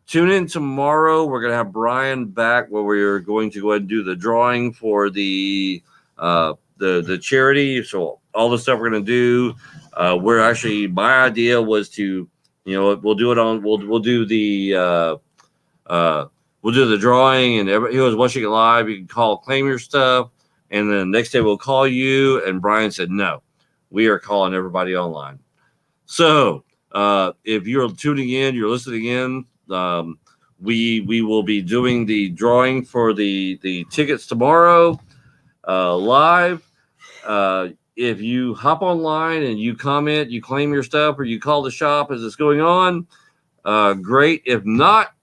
Tune in tomorrow. We're gonna have Brian back, where we're going to go ahead and do the drawing for the charity. So all the stuff we're gonna do. We're actually, my idea was to, we'll do it on, we'll do the drawing, and everybody who was watching it live, you can claim your stuff. And then the next day we'll call you. And Brian said, no, we are calling everybody online. So, if you're tuning in, you're listening in, we will be doing the drawing for the tickets tomorrow, live. If you hop online and you comment, you claim your stuff, or you call the shop as it's going on, great. If not,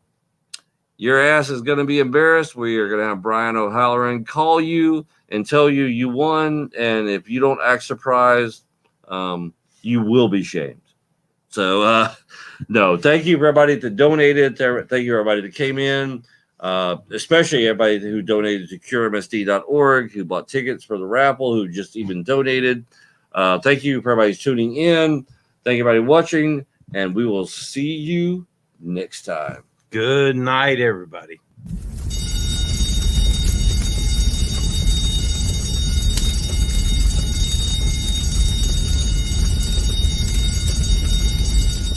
your ass is going to be embarrassed. We are going to have Brian O'Halloran call you and tell you you won. And if you don't act surprised, you will be shamed. So, no, thank you for everybody that donated. Thank you everybody that came in. Especially everybody who donated to curemsd.org, who bought tickets for the raffle, who just even donated. Thank you for everybody tuning in. Thank you everybody watching, and we will see you next time. Good night, everybody.